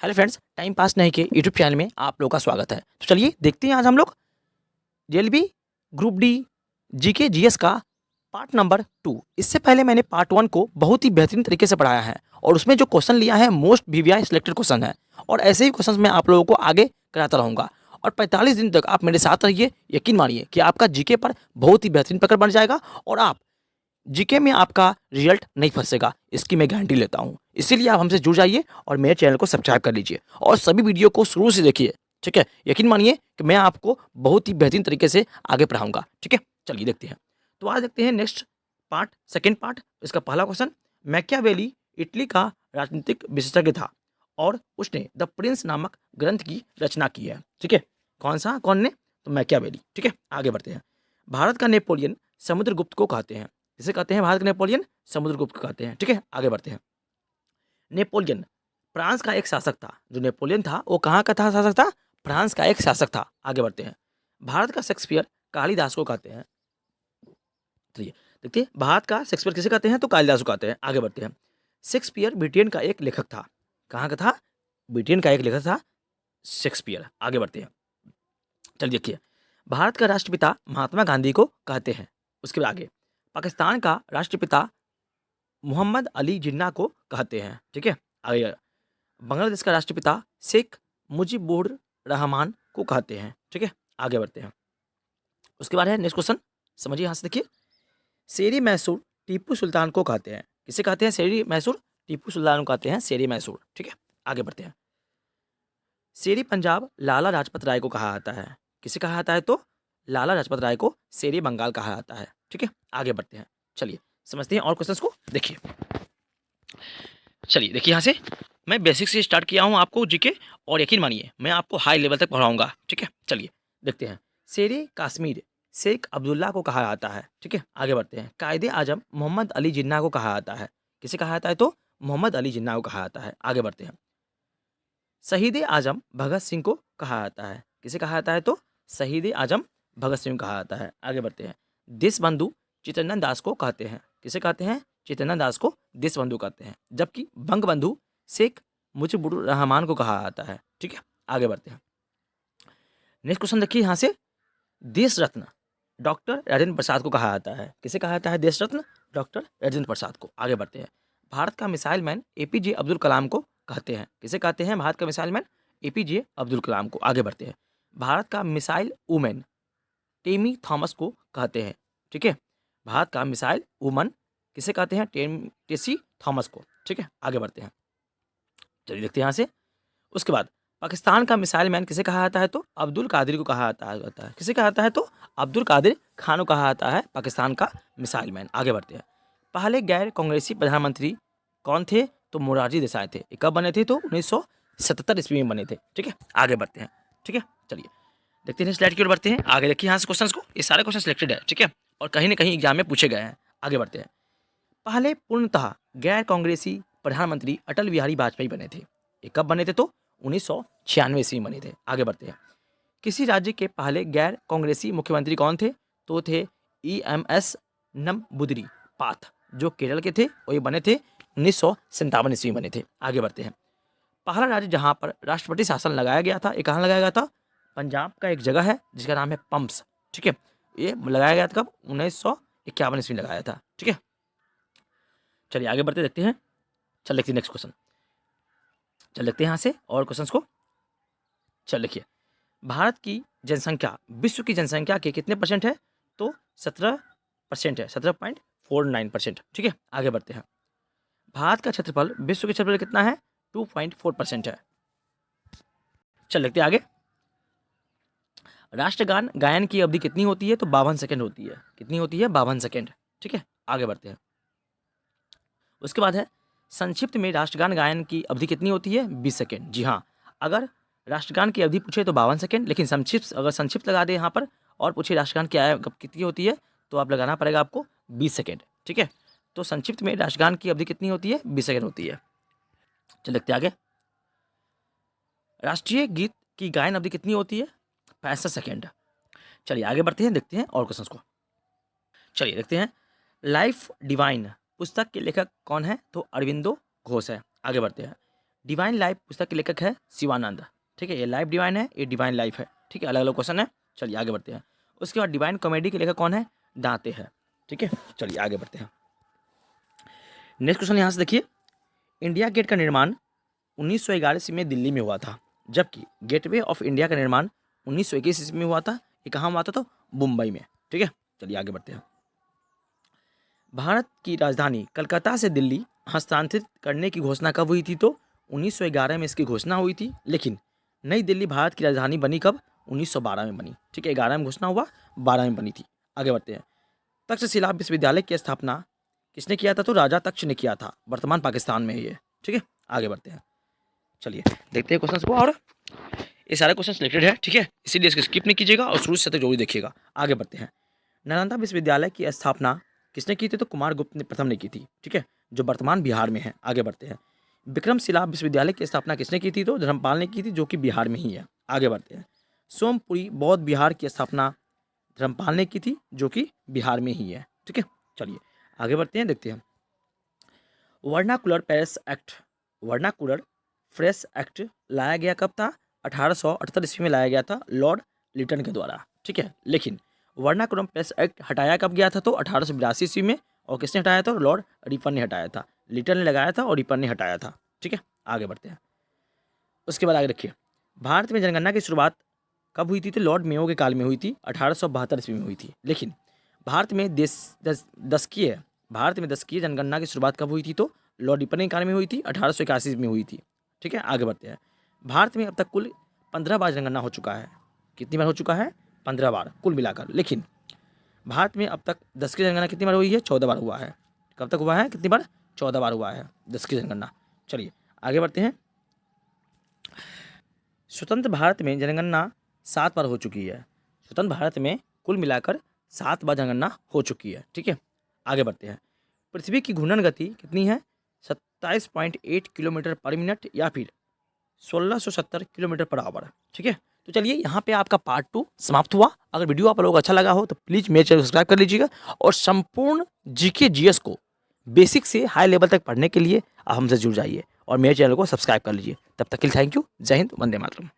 Hello friends, time pass नहीं के YouTube channel में आप लोगों का स्वागत है। तो चलिए देखते हैं आज हम लोग जेएलबी ग्रुप डी जीके जीएस का पार्ट नंबर 2। इससे पहले मैंने पार्ट 1 को बहुत ही बेहतरीन तरीके से पढ़ाया है और उसमें जो क्वेश्चन लिया है मोस्ट वीवीआई सिलेक्टेड क्वेश्चन है और ऐसे ही क्वेश्चन मैं आप लोगों को आगे कराता रहूँगा और 45 दिन तक आप मेरे साथ रहिए। यकीन मानिए कि आपका जीके पर बहुत ही बेहतरीन पकड़ बन जाएगा और आप जीके में आपका रिजल्ट नहीं फंसेगा, इसकी मैं गारंटी लेता हूँ। इसीलिए आप हमसे जुड़ जाइए और मेरे चैनल को सब्सक्राइब कर लीजिए और सभी वीडियो को शुरू से देखिए। ठीक है, यकीन मानिए कि मैं आपको बहुत ही बेहतरीन तरीके से आगे पढ़ाऊंगा। ठीक है, चलिए देखते हैं। तो आज देखते हैं नेक्स्ट पार्ट, सेकेंड पार्ट। इसका पहला क्वेश्चन, मैकियावेली इटली का राजनीतिक विशेषज्ञ था और उसने द प्रिंस नामक ग्रंथ की रचना की है। ठीक है, कौन ने? तो मैकियावेली। ठीक है, आगे बढ़ते हैं। भारत का नेपोलियन समुद्रगुप्त को कहते हैं। इसे कहते हैं भारत का नेपोलियन समुद्रगुप्त को कहते हैं। ठीक है, आगे बढ़ते हैं। नेपोलियन फ्रांस का एक शासक था। जो नेपोलियन था वो कहाँ का था शासक था? फ्रांस का एक शासक था। आगे बढ़ते हैं। भारत का शेक्सपियर कालिदास को कहते हैं। चलिए देखिए, भारत का शेक्सपियर किसे कहते हैं? तो कालिदास को कहते हैं। आगे बढ़ते हैं। शेक्सपियर ब्रिटेन का एक लेखक था। कहाँ का था? ब्रिटेन का एक लेखक था शेक्सपियर। आगे बढ़ते हैं। चलिए देखिए, भारत का राष्ट्रपिता महात्मा गांधी को कहते हैं। उसके आगे, पाकिस्तान का राष्ट्रपिता मोहम्मद अली जिन्ना को कहते हैं। ठीक है, आगे, बांग्लादेश का राष्ट्रपिता शेख मुजीबुर रहमान को कहते हैं। ठीक है, आगे बढ़ते हैं। उसके बाद है नेक्स्ट क्वेश्चन, समझिए यहाँ से देखिए। शेरी मैसूर टीपू सुल्तान को कहते हैं। किसे कहते हैं? शेरी मैसूर टीपू सुल्तान को कहते हैं शेरी मैसूर। ठीक है, आगे बढ़ते हैं। शेरी पंजाब लाला लाजपत राय को कहा जाता है। किसे कहा जाता है? तो लाला लाजपत राय को शेरी बंगाल कहा जाता है। ठीक है, आगे बढ़ते हैं। चलिए समझते हैं और क्वेश्चंस को। देखिए, चलिए देखिए, यहाँ से मैं बेसिक से स्टार्ट किया हूँ आपको जीके और यकीन मानिए मैं आपको हाई लेवल तक पढ़ाऊंगा। ठीक है, चलिए देखते हैं। शेरे काश्मीर शेख अब्दुल्ला को कहा जाता है। ठीक है, आगे बढ़ते हैं। कायदे आजम मोहम्मद अली जिन्ना को कहा जाता है। किसे कहा जाता है? तो मोहम्मद अली जिन्ना को कहा जाता है। आगे बढ़ते हैं। शहीद आजम भगत सिंह को कहा जाता है। किसे कहा जाता है? तो शहीद आजम भगत सिंह को कहा जाता है। आगे बढ़ते हैं। देश बंधु चित्तरंजन दास को कहते हैं। किसे कहते हैं? चित्तरंजन दास को देश बंधु कहते हैं। जबकि बंग बंधु शेख मुजीबुर रहमान को कहा जाता है। ठीक है, आगे बढ़ते हैं। नेक्स्ट क्वेश्चन देखिए यहाँ से। देश रत्न डॉक्टर राजेंद्र प्रसाद को कहा जाता है। किसे कहा जाता है? देश रत्न डॉक्टर राजेंद्र प्रसाद को। आगे बढ़ते हैं। भारत का missile man APJ Abdul Kalam को कहते हैं। किसे कहते हैं? भारत का missile man APJ Abdul Kalam को। आगे बढ़ते हैं। भारत का मिसाइल वुमेन टेमी थॉमस को कहते हैं। ठीक है, भारत का मिसाइल वुमन किसे कहते हैं? टेसी थॉमस को। ठीक है, आगे बढ़ते हैं। चलिए देखते हैं यहाँ से। उसके बाद पाकिस्तान का मिसाइल मैन किसे कहा जाता है? तो अब्दुल कादिर को कहा जाता है। किसे कहा जाता है? तो अब्दुल कादिर खान को कहा जाता है पाकिस्तान का मिसाइल मैन। आगे बढ़ते हैं। पहले गैर कांग्रेसी प्रधानमंत्री कौन थे? तो मोरारजी देसाई थे। ये कब बने थे? तो 1977 ईस्वी में बने थे। ठीक है, आगे बढ़ते हैं। ठीक है, चलिए देखते हैं स्लाइड की ओर बढ़ते हैं। आगे देखिए यहाँ से क्वेश्चंस को, ये सारे क्वेश्चन सिलेक्टेड है। ठीक है, और कहीं ना कहीं एग्जाम में पूछे गए हैं। आगे बढ़ते हैं। पहले पूर्णतः गैर कांग्रेसी प्रधानमंत्री अटल बिहारी वाजपेयी बने थे। ये कब बने थे? तो 1996 ईस्वी में बने थे। आगे बढ़ते हैं। किसी राज्य के पहले गैर कांग्रेसी मुख्यमंत्री कौन थे? तो थे EMS नम्बूदिरी पाथ, जो केरल के थे और ये बने थे 1957 ईस्वी में बने थे। आगे बढ़ते हैं। पहला राज्य जहाँ पर राष्ट्रपति शासन लगाया गया था, ये कहाँ लगाया गया था? पंजाब का एक जगह है जिसका नाम है पंप्स। ठीक है, ये लगाया गया था कब? 1951 ईस्वी में लगाया था। ठीक है, चलिए आगे बढ़ते देखते हैं। चल देखते हैं नेक्स्ट क्वेश्चन। चल देखते हैं यहाँ से और क्वेश्चंस को। चल देखिए, भारत की जनसंख्या विश्व की जनसंख्या के कितने परसेंट है? तो 17% है, 17.49%। ठीक है, आगे बढ़ते हैं। भारत का क्षेत्रफल विश्व के क्षेत्रफल कितना है? 2.4% है। चल देखते हैं आगे। राष्ट्रगान गायन की अवधि कितनी होती है? तो 52 सेकंड होती है। कितनी होती है? 52 सेकंड। ठीक है, आगे बढ़ते हैं। उसके बाद है संक्षिप्त में राष्ट्रगान गायन की अवधि कितनी होती है? 20 सेकंड। जी हाँ, अगर राष्ट्रगान की अवधि पूछे तो 52 सेकंड, लेकिन अगर संक्षिप्त लगा दे यहाँ पर और पूछे राष्ट्रगान क्या है कितनी होती है, तो आप लगाना पड़ेगा आपको 20 सेकंड। ठीक है, तो संक्षिप्त में राष्ट्रगान की अवधि कितनी होती है? 20 सेकंड होती है। चल देखते आगे। राष्ट्रीय गीत की गायन अवधि कितनी होती है? 65 सेकेंड। चलिए आगे बढ़ते हैं, देखते हैं और क्वेश्चंस को। चलिए देखते हैं। लाइफ डिवाइन पुस्तक के लेखक कौन है? तो अरविंदो घोष है। आगे बढ़ते हैं। डिवाइन लाइफ पुस्तक के लेखक है शिवानंद। ठीक है, ये लाइफ डिवाइन है, ये डिवाइन लाइफ है। ठीक है, अलग अलग क्वेश्चन है। चलिए आगे बढ़ते हैं। उसके बाद डिवाइन कॉमेडी के लेखक कौन है? दांते है। ठीक है, चलिए आगे बढ़ते हैं। नेक्स्ट क्वेश्चन यहाँ से देखिए, इंडिया गेट का निर्माण 1911 ईस्वी में दिल्ली में हुआ था, जबकि गेटवे ऑफ इंडिया का निर्माण 1921 ईस्वी में हुआ था। ये कहाँ हुआ था? तो मुंबई में। ठीक है, चलिए आगे बढ़ते हैं। भारत की राजधानी कलकत्ता से दिल्ली हस्तांतरित करने की घोषणा कब हुई थी? तो 1911 में इसकी घोषणा हुई थी, लेकिन नई दिल्ली भारत की राजधानी बनी कब? 1912 में बनी। ठीक है, 11 में घोषणा हुआ, 12 में बनी थी। आगे बढ़ते हैं। तक्षशिला विश्वविद्यालय की स्थापना किसने किया था? तो राजा तक्ष ने किया था, वर्तमान पाकिस्तान में है ये। ठीक है, आगे बढ़ते हैं। चलिए देखते हैं क्वेश्चन को, और ये सारे क्वेश्चन सिलेक्टेड है। ठीक है, इसीलिए इसको स्किप नहीं कीजिएगा और शुरू से तक जरूर देखिएगा। आगे बढ़ते हैं। नालंदा विश्वविद्यालय की स्थापना किसने की थी? तो कुमार गुप्त ने प्रथम ने की थी। ठीक है, जो वर्तमान बिहार में है। आगे बढ़ते हैं। विक्रमशिला विश्वविद्यालय की स्थापना किसने की थी? तो धर्मपाल ने की थी, जो कि बिहार में ही है। आगे बढ़ते हैं। सोमपुरी बौद्ध विहार की स्थापना धर्मपाल ने की थी, जो कि बिहार में ही है। ठीक है, चलिए आगे बढ़ते हैं, देखते हैं। Vernacular Paris act, vernacular fresh act लाया गया कब था? 1878 ईस्वी में लाया गया था लॉर्ड लिटन के द्वारा। ठीक है, लेकिन वर्नाकुलम पेरिस एक्ट हटाया कब गया था? तो 1882 ईस्वी में। और किसने हटाया था? लॉर्ड रिपन ने हटाया था। लिटन ने लगाया था और रिपन ने हटाया था। ठीक है, आगे बढ़ते हैं। उसके बाद आगे रखिए, भारत में जनगणना की शुरुआत कब हुई थी? तो लॉर्ड मेयो के काल में हुई थी, 1872 ईस्वी में हुई थी। लेकिन भारत में भारत में दशकीय जनगणना की शुरुआत कब हुई थी? तो लॉर्ड रिपन के काल में हुई थी, 1881 में हुई थी। ठीक है, आगे बढ़ते हैं। भारत में अब तक कुल 15 बार जनगणना हो चुका है। कितनी बार हो चुका है? 15 बार कुल मिलाकर। लेकिन भारत में अब तक 10 की जनगणना कितनी बार हुई है? 14 बार हुआ है। कब तक हुआ है? कितनी बार? 14 बार हुआ है 10 की जनगणना। चलिए आगे बढ़ते हैं। स्वतंत्र भारत में जनगणना 7 बार हो चुकी है। स्वतंत्र भारत में कुल मिलाकर 7 बार जनगणना हो चुकी है। ठीक है, आगे बढ़ते हैं। पृथ्वी की घूर्णन गति कितनी है? 27.8 किलोमीटर पर मिनट या फिर 1670 किलोमीटर पर आवर। ठीक है, तो चलिए यहाँ पे आपका पार्ट 2 समाप्त हुआ। अगर वीडियो आप लोगों को अच्छा लगा हो तो प्लीज़ मेरे चैनल को सब्सक्राइब कर लीजिएगा, और संपूर्ण जीके जीएस को बेसिक से हाई लेवल तक पढ़ने के लिए आप हमसे जुड़ जाइए और मेरे चैनल को सब्सक्राइब कर लीजिए। तब तक के लिए थैंक यू। जय हिंद, वंदे मातरम।